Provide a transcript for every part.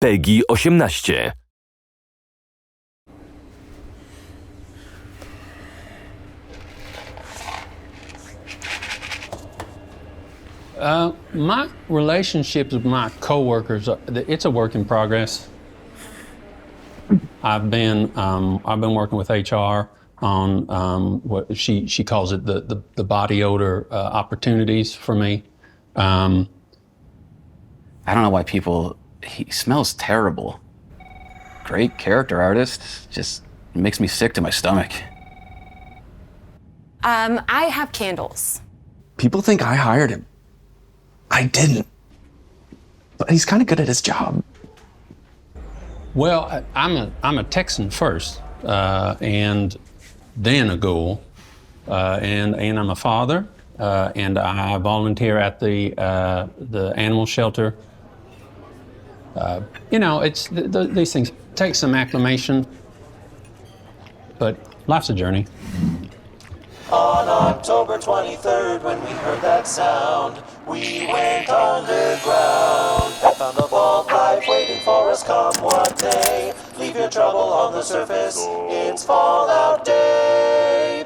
PEGI 18. My relationships with my coworkers, it's a work in progress. I've been working with HR on what she calls it the body odor opportunities for me. I don't know why he smells terrible. Great character artist, just makes me sick to my stomach. I have candles. People think I hired him. I didn't. But he's kind of good at his job. Well, I'm a Texan first, and then a Ghoul, and I'm a father, and I volunteer at the animal shelter. These things take some acclimation, but life's a journey. On October 23rd, when we heard that sound, we went underground and found a vault life waiting for us come what day. Leave your trouble on the surface, it's Fallout Day.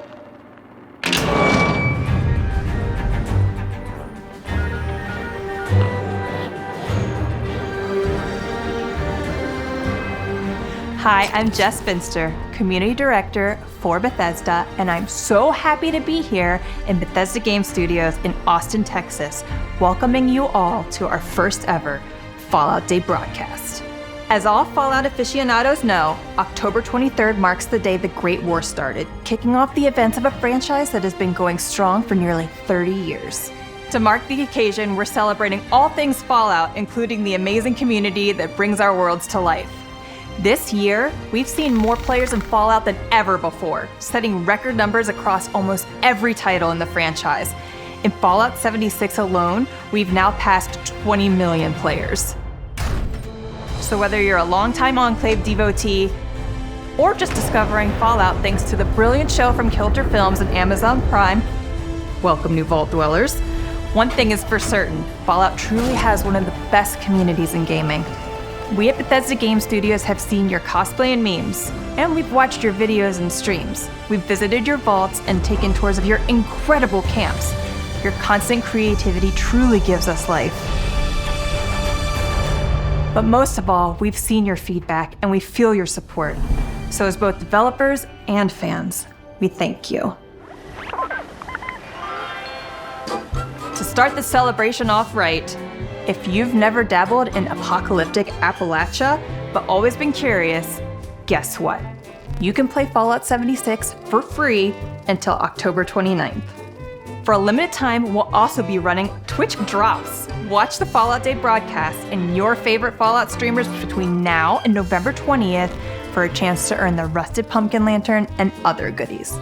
Hi, I'm Jess Finster, Community Director for Bethesda, and I'm so happy to be here in Bethesda Game Studios in Austin, Texas, welcoming you all to our first ever Fallout Day broadcast. As all Fallout aficionados know, October 23rd marks the day the Great War started, kicking off the events of a franchise that has been going strong for nearly 30 years. To mark the occasion, we're celebrating all things Fallout, including the amazing community that brings our worlds to life. This year, we've seen more players in Fallout than ever before, setting record numbers across almost every title in the franchise. In Fallout 76 alone, we've now passed 20 million players. So whether you're a longtime Enclave devotee, or just discovering Fallout thanks to the brilliant show from Kilter Films and Amazon Prime, welcome new Vault Dwellers. One thing is for certain, Fallout truly has one of the best communities in gaming. We at Bethesda Game Studios have seen your cosplay and memes, and we've watched your videos and streams. We've visited your vaults and taken tours of your incredible camps. Your constant creativity truly gives us life. But most of all, we've seen your feedback and we feel your support. So as both developers and fans, we thank you. To start the celebration off right, if you've never dabbled in apocalyptic Appalachia, but always been curious, guess what? You can play Fallout 76 for free until October 29th. For a limited time, we'll also be running Twitch drops. Watch the Fallout Day broadcast and your favorite Fallout streamers between now and November 20th for a chance to earn the Rusted Pumpkin Lantern and other goodies.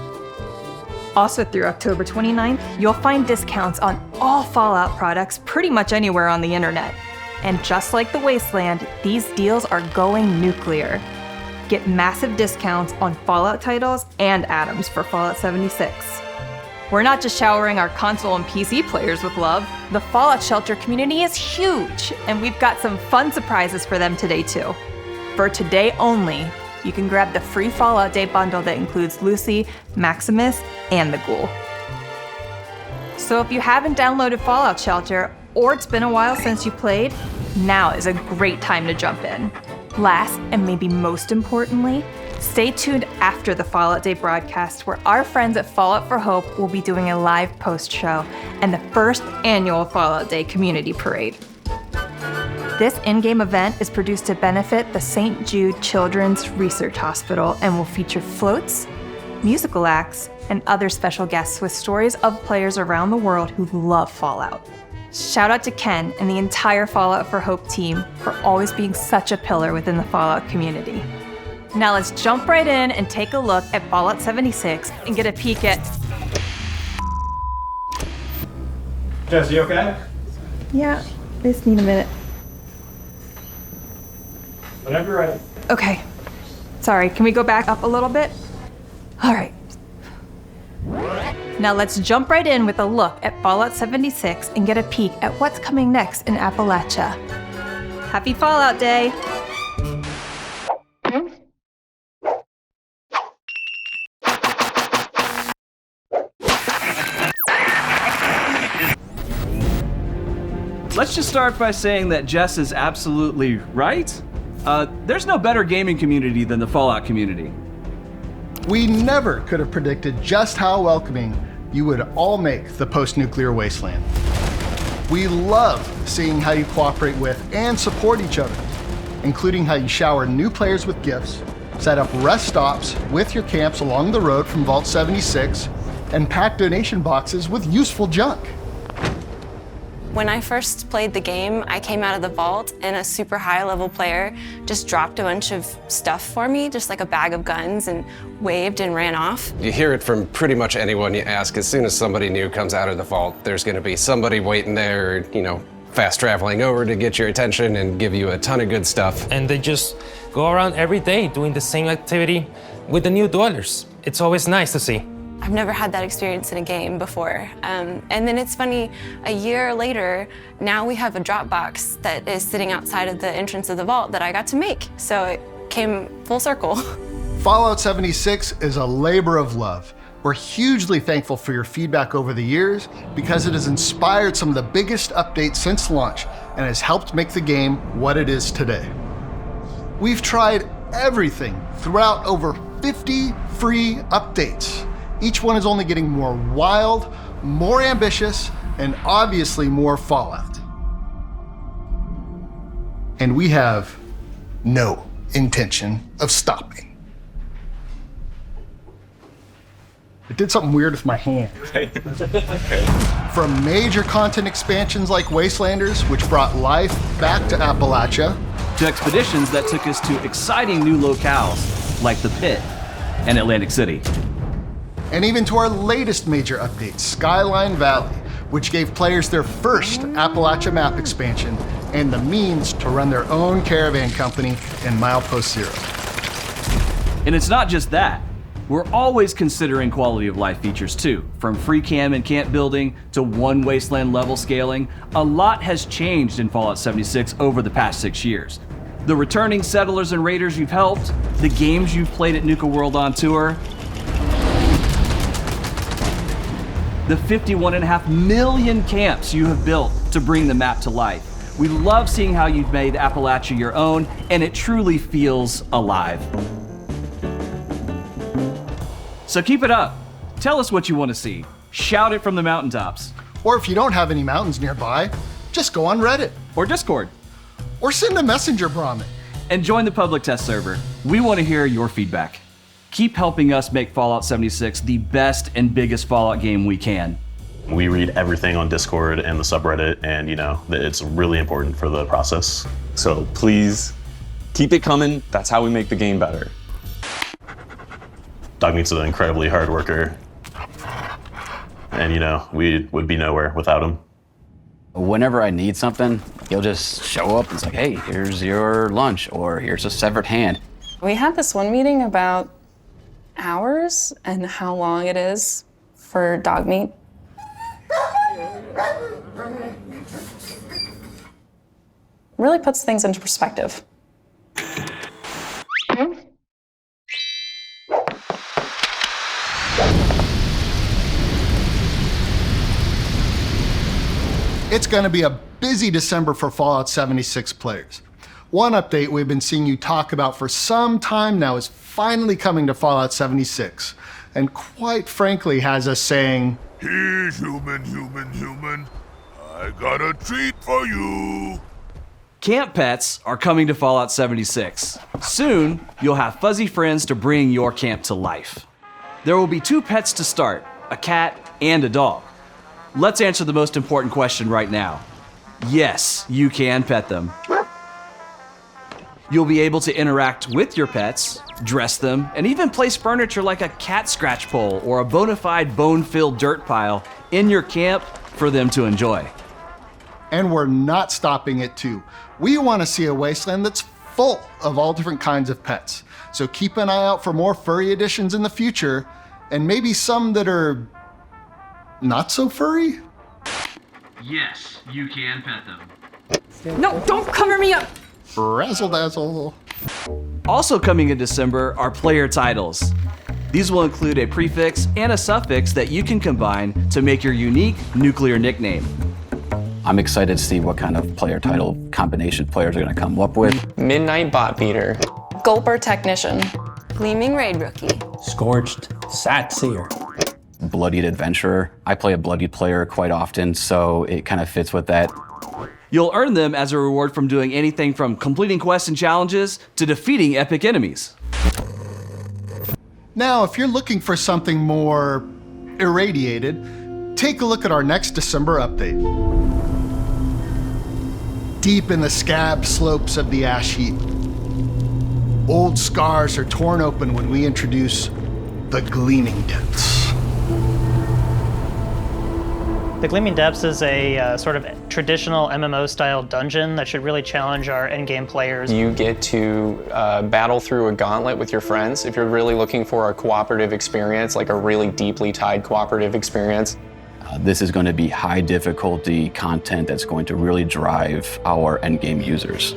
Also through October 29th, you'll find discounts on all Fallout products pretty much anywhere on the internet. And just like the Wasteland, these deals are going nuclear. Get massive discounts on Fallout titles and atoms for Fallout 76. We're not just showering our console and PC players with love. The Fallout Shelter community is huge, and we've got some fun surprises for them today too. For today only, you can grab the free Fallout Day bundle that includes Lucy, Maximus, and the Ghoul. So if you haven't downloaded Fallout Shelter, or it's been a while since you played, now is a great time to jump in. Last, and maybe most importantly, stay tuned after the Fallout Day broadcast, where our friends at Fallout for Hope will be doing a live post-show and the first annual Fallout Day community parade. This in-game event is produced to benefit the St. Jude Children's Research Hospital and will feature floats, musical acts, and other special guests with stories of players around the world who love Fallout. Shout out to Ken and the entire Fallout for Hope team for always being such a pillar within the Fallout community. Now let's jump right in and take a look at Fallout 76 and get a peek at... Jess, you okay? Yeah, I just need a minute. Whenever you're ready. Okay. Sorry, can we go back up a little bit? All right. Now let's jump right in with a look at Fallout 76 and get a peek at what's coming next in Appalachia. Happy Fallout Day! just start by saying that Jess is absolutely right. There's no better gaming community than the Fallout community. We never could have predicted just how welcoming you would all make the post-nuclear wasteland. We love seeing how you cooperate with and support each other, including how you shower new players with gifts, set up rest stops with your camps along the road from Vault 76, and pack donation boxes with useful junk. When I first played the game, I came out of the vault and a super high level player just dropped a bunch of stuff for me, just like a bag of guns, and waved and ran off. You hear it from pretty much anyone you ask. As soon as somebody new comes out of the vault, there's gonna be somebody waiting there, fast traveling over to get your attention and give you a ton of good stuff. And they just go around every day doing the same activity with the new dwellers. It's always nice to see. I've never had that experience in a game before. And then it's funny, a year later, now we have a Dropbox that is sitting outside of the entrance of the vault that I got to make. So it came full circle. Fallout 76 is a labor of love. We're hugely thankful for your feedback over the years because it has inspired some of the biggest updates since launch and has helped make the game what it is today. We've tried everything throughout over 50 free updates. Each one is only getting more wild, more ambitious, and obviously more Fallout. And we have no intention of stopping. I did something weird with my hand. From major content expansions like Wastelanders, which brought life back to Appalachia, To expeditions that took us to exciting new locales like the Pit and Atlantic City. and even to our latest major update, Skyline Valley, which gave players their first Appalachia map expansion and the means to run their own caravan company in Milepost Zero. And it's not just that. We're always considering quality of life features too. From free cam and camp building to one wasteland level scaling, a lot has changed in Fallout 76 over the past 6 years. The returning settlers and raiders you've helped, the games you've played at Nuka World on tour, the 51.5 million camps you have built to bring the map to life. We love seeing how you've made Appalachia your own, and it truly feels alive. So keep it up. Tell us what you want to see. Shout it from the mountaintops. Or if you don't have any mountains nearby, just go on Reddit. Or Discord. Or send a messenger, Brahmin. And join the public test server. We want to hear your feedback. Keep helping us make Fallout 76 the best and biggest Fallout game we can. We read everything on Discord and the subreddit, and it's really important for the process. So please keep it coming. That's how we make the game better. Dogmeat's an incredibly hard worker, and we would be nowhere without him. Whenever I need something, he'll just show up and it's like, hey, here's your lunch, or here's a severed hand. We had this one meeting about hours and how long it is for dog meat. Really puts things into perspective. It's going to be a busy December for Fallout 76 players. One update we've been seeing you talk about for some time now is finally coming to Fallout 76, and quite frankly has us saying, "Here, human, I got a treat for you." Camp pets are coming to Fallout 76. Soon, you'll have fuzzy friends to bring your camp to life. There will be 2 pets to start, a cat and a dog. Let's answer the most important question right now. Yes, you can pet them. You'll be able to interact with your pets, dress them, and even place furniture like a cat scratch pole or a bona fide bone-filled dirt pile in your camp for them to enjoy. And we're not stopping at 2. We want to see a wasteland that's full of all different kinds of pets. So keep an eye out for more furry additions in the future, and maybe some that are not so furry? Yes, you can pet them. No, don't cover me up! Razzle dazzle. Also coming in December are player titles. These will include a prefix and a suffix that you can combine to make your unique nuclear nickname. I'm excited to see what kind of player title combination players are going to come up with. Midnight Bot Beater. Gulper Technician. Gleaming Raid Rookie. Scorched Sat Seer. Bloodied Adventurer. I play a bloodied player quite often, so it kind of fits with that. You'll earn them as a reward from doing anything from completing quests and challenges to defeating epic enemies. Now, if you're looking for something more irradiated, take a look at our next December update. Deep in the scab slopes of the ash heap, old scars are torn open when we introduce the Gleaming Depths. The Gleaming Depths is a sort of traditional MMO-style dungeon that should really challenge our endgame players. You get to battle through a gauntlet with your friends. If you're really looking for a cooperative experience, like a really deeply tied cooperative experience. This is going to be high difficulty content that's going to really drive our endgame users.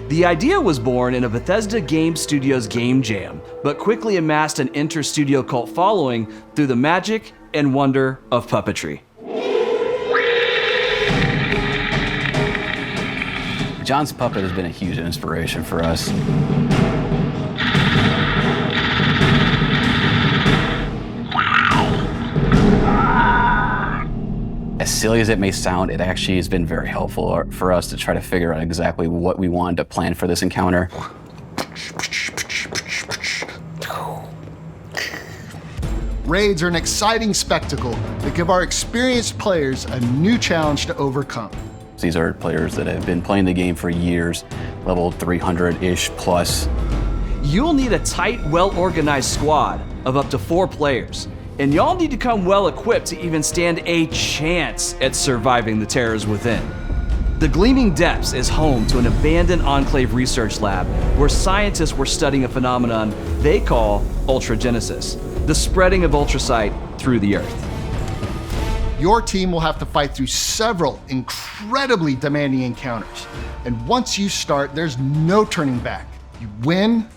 The idea was born in a Bethesda Game Studios game jam, but quickly amassed an inter-studio cult following through the magic and wonder of puppetry. John's puppet has been a huge inspiration for us. As silly as it may sound, it actually has been very helpful for us to try to figure out exactly what we wanted to plan for this encounter. Raids are an exciting spectacle that give our experienced players a new challenge to overcome. These are players that have been playing the game for years, level 300-ish plus. You'll need a tight, well-organized squad of up to 4 players, and y'all need to come well-equipped to even stand a chance at surviving the terrors within. The Gleaming Depths is home to an abandoned Enclave research lab where scientists were studying a phenomenon they call ultragenesis, the spreading of ultrasight through the Earth. Your team will have to fight through several incredibly demanding encounters. And once you start, there's no turning back. You win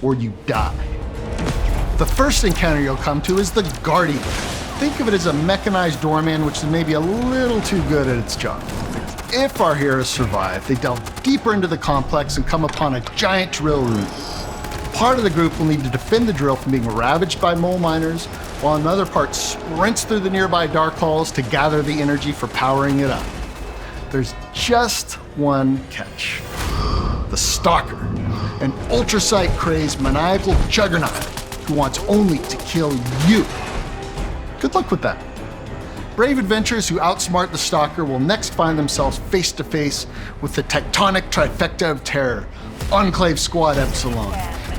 or you die. The first encounter you'll come to is the Guardian. Think of it as a mechanized doorman, which is maybe a little too good at its job. If our heroes survive, they delve deeper into the complex and come upon a giant drill room. Part of the group will need to defend the drill from being ravaged by mole miners, while another part sprints through the nearby dark halls to gather the energy for powering it up. There's just one catch. The Stalker, an ultrasight-crazed maniacal juggernaut who wants only to kill you. Good luck with that. Brave adventurers who outsmart the Stalker will next find themselves face to face with the tectonic trifecta of terror, Enclave Squad Epsilon.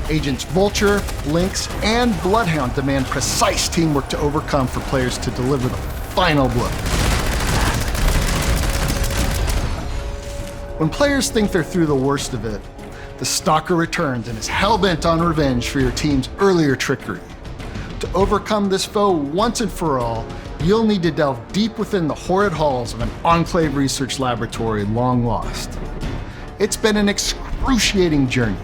Agents Vulture, Lynx, and Bloodhound demand precise teamwork to overcome for players to deliver the final blow. When players think they're through the worst of it, the Stalker returns and is hell-bent on revenge for your team's earlier trickery. To overcome this foe once and for all, you'll need to delve deep within the horrid halls of an Enclave research laboratory long lost. It's been an excruciating journey.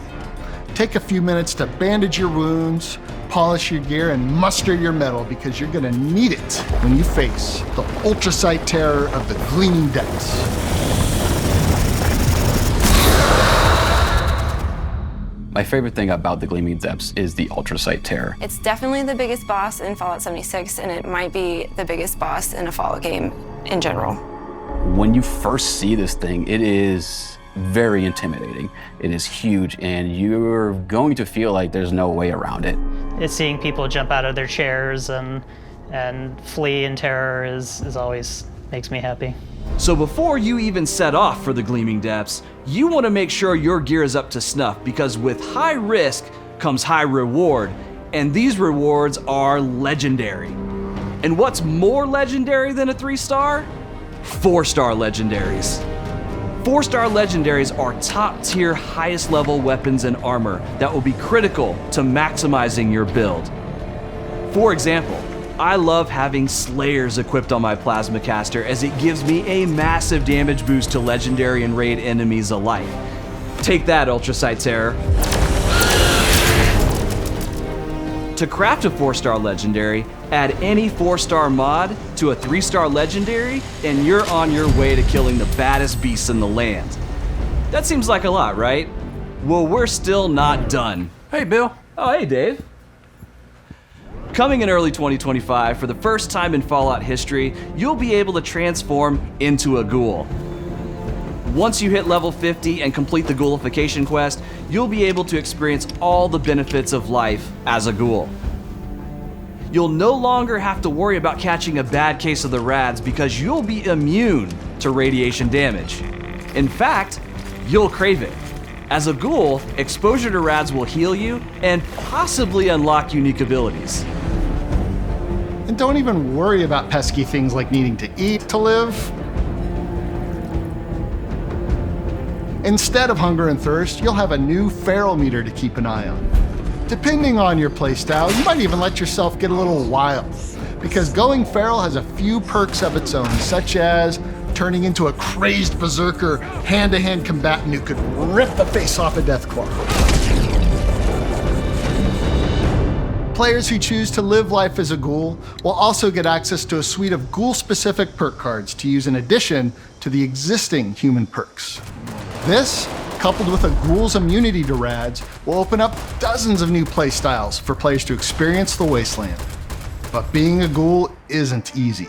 Take a few minutes to bandage your wounds, polish your gear, and muster your mettle because you're gonna need it when you face the ultrasight terror of the Gleaming Depths. My favorite thing about the Gleaming Depths is the ultrasight terror. It's definitely the biggest boss in Fallout 76, and it might be the biggest boss in a Fallout game in general. When you first see this thing, it is very intimidating. It is huge, and you're going to feel like there's no way around it. It's seeing people jump out of their chairs and flee in terror is always makes me happy. So before you even set off for the Gleaming Depths, you want to make sure your gear is up to snuff, because with high risk comes high reward, and these rewards are legendary. And what's more legendary than a 3-star? 4-star legendaries. 4-star legendaries are top-tier, highest-level weapons and armor that will be critical to maximizing your build. For example, I love having Slayers equipped on my Plasma Caster, as it gives me a massive damage boost to legendary and raid enemies alike. Take that, Ultrasight Terror. To craft a 4-star legendary, add any 4-star mod to a 3-star legendary, and you're on your way to killing the baddest beasts in the land. That seems like a lot, right? Well, we're still not done. Hey, Bill. Oh, hey, Dave. Coming in early 2025, for the first time in Fallout history, you'll be able to transform into a ghoul. Once you hit level 50 and complete the ghoulification quest, you'll be able to experience all the benefits of life as a ghoul. You'll no longer have to worry about catching a bad case of the rads because you'll be immune to radiation damage. In fact, you'll crave it. As a ghoul, exposure to rads will heal you and possibly unlock unique abilities. And don't even worry about pesky things like needing to eat to live. Instead of hunger and thirst, you'll have a new feral meter to keep an eye on. Depending on your playstyle, you might even let yourself get a little wild, because going feral has a few perks of its own, such as turning into a crazed berserker, hand-to-hand combatant who could rip the face off a Deathclaw. Players who choose to live life as a ghoul will also get access to a suite of ghoul-specific perk cards to use in addition to the existing human perks. This, coupled with a ghoul's immunity to rads, will open up dozens of new playstyles for players to experience the wasteland. But being a ghoul isn't easy.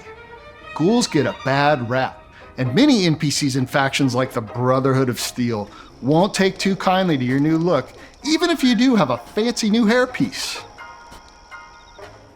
Ghouls get a bad rap, and many NPCs and factions like the Brotherhood of Steel won't take too kindly to your new look, even if you do have a fancy new hairpiece.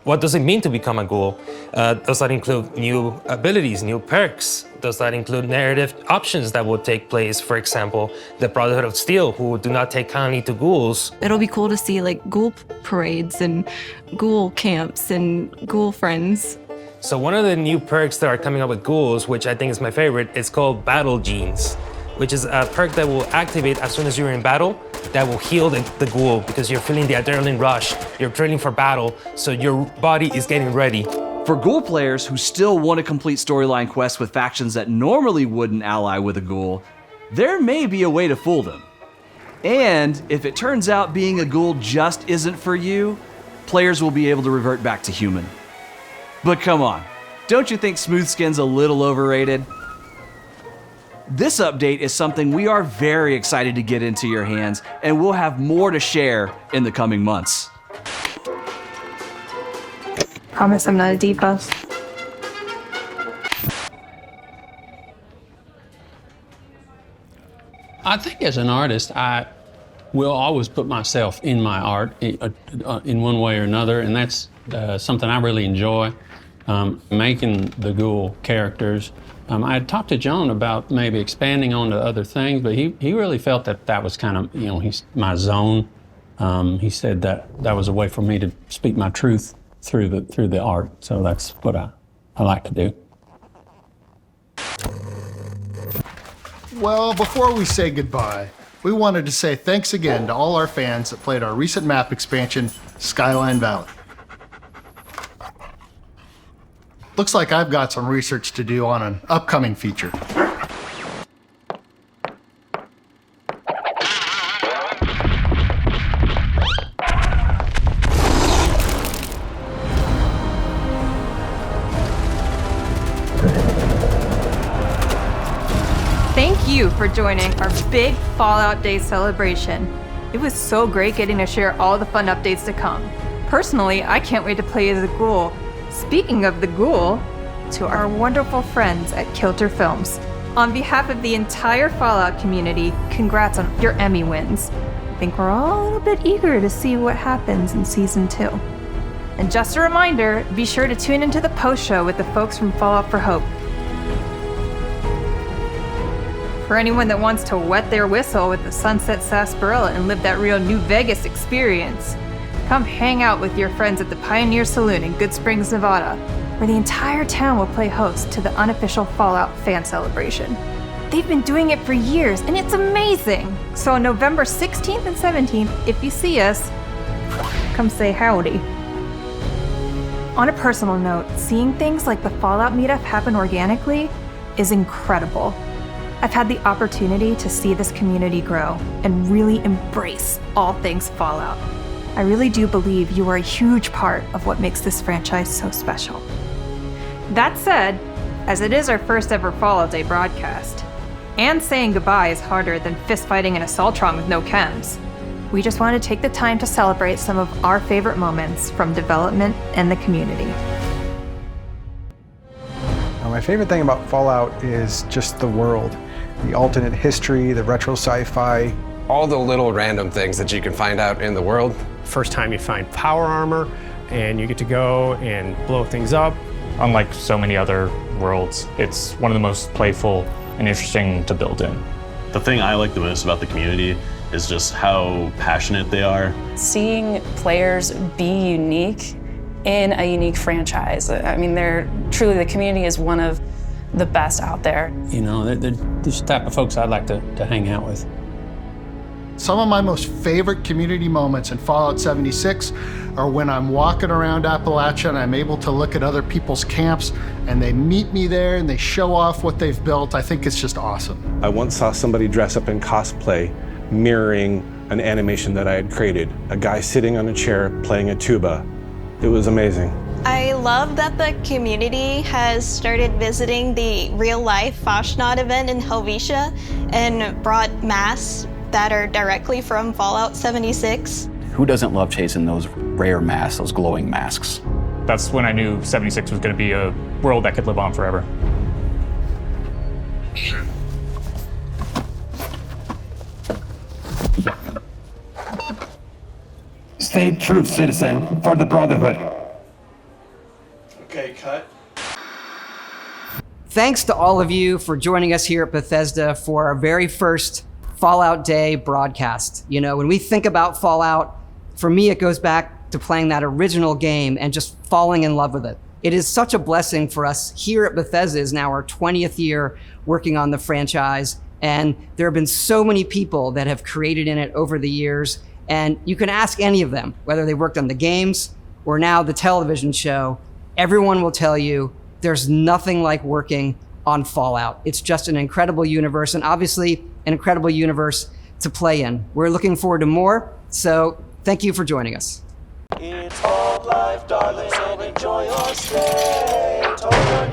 What does it mean to become a ghoul? Does that include new abilities, new perks? Does that include narrative options that will take place? For example, the Brotherhood of Steel, who do not take kindly to ghouls. It'll be cool to see like ghoul parades and ghoul camps and ghoul friends. So one of the new perks that are coming up with ghouls, which I think is my favorite, is called Battle Genes, which is a perk that will activate as soon as you're in battle, that will heal the ghoul because you're feeling the adrenaline rush, you're training for battle, so your body is getting ready. For ghoul players who still want to complete storyline quests with factions that normally wouldn't ally with a ghoul, there may be a way to fool them. And if it turns out being a ghoul just isn't for you, players will be able to revert back to human. But come on, don't you think smooth skin's a little overrated? This update is something we are very excited to get into your hands, and we'll have more to share in the coming months. Promise I'm not a diva. I think as an artist, I will always put myself in my art in one way or another, and that's something I really enjoy, making the ghoul characters. I had talked to John about maybe expanding onto other things, but he really felt that was kind of, he's my zone. He said that was a way for me to speak my truth through the art. So that's what I like to do. Well, before we say goodbye, we wanted to say thanks again to all our fans that played our recent map expansion, Skyline Valley. Looks like I've got some research to do on an upcoming feature. Thank you for joining our big Fallout Day celebration. It was so great getting to share all the fun updates to come. Personally, I can't wait to play as a ghoul. Speaking of the ghoul, to our wonderful friends at Kilter Films. On behalf of the entire Fallout community, congrats on your Emmy wins. I think we're all a little bit eager to see what happens in Season 2. And just a reminder, be sure to tune into the post-show with the folks from Fallout for Hope. For anyone that wants to wet their whistle with the Sunset Sarsaparilla and live that real New Vegas experience, come hang out with your friends at the Pioneer Saloon in Good Springs, Nevada, where the entire town will play host to the unofficial Fallout fan celebration. They've been doing it for years, and it's amazing! So on November 16th and 17th, if you see us, come say howdy. On a personal note, seeing things like the Fallout meetup happen organically is incredible. I've had the opportunity to see this community grow and really embrace all things Fallout. I really do believe you are a huge part of what makes this franchise so special. That said, as it is our first ever Fallout Day broadcast, and saying goodbye is harder than fistfighting in a Assaultron with no chems, we just want to take the time to celebrate some of our favorite moments from development and the community. My favorite thing about Fallout is just the world, the alternate history, the retro sci-fi. All the little random things that you can find out in the world. First time you find power armor, and you get to go and blow things up. Unlike so many other worlds, it's one of the most playful and interesting to build in. The thing I like the most about the community is just how passionate they are. Seeing players be unique in a unique franchise. I mean, truly, the community is one of the best out there. You know, they're just the type of folks I'd like to hang out with. Some of my most favorite community moments in Fallout 76 are when I'm walking around Appalachia and I'm able to look at other people's camps and they meet me there and they show off what they've built. I think it's just awesome. I once saw somebody dress up in cosplay mirroring an animation that I had created. A guy sitting on a chair playing a tuba. It was amazing. I love that the community has started visiting the real-life Fasnacht event in Helvetia and brought masks that are directly from Fallout 76. Who doesn't love chasing those rare masks, those glowing masks? That's when I knew 76 was going to be a world that could live on forever. Stay true, citizen, for the Brotherhood. Okay, cut. Thanks to all of you for joining us here at Bethesda for our very first Fallout Day broadcast. You know, when we think about Fallout, for me, it goes back to playing that original game and just falling in love with it. It is such a blessing for us here at Bethesda. Is now our 20th year working on the franchise, and there have been so many people that have created in it over the years. And you can ask any of them, whether they worked on the games or now the television show, everyone will tell you there's nothing like working on Fallout. It's just an incredible universe, and obviously an incredible universe to play in. We're looking forward to more, so thank you for joining us. It's Fall Life, darling, and enjoy your stay. Turn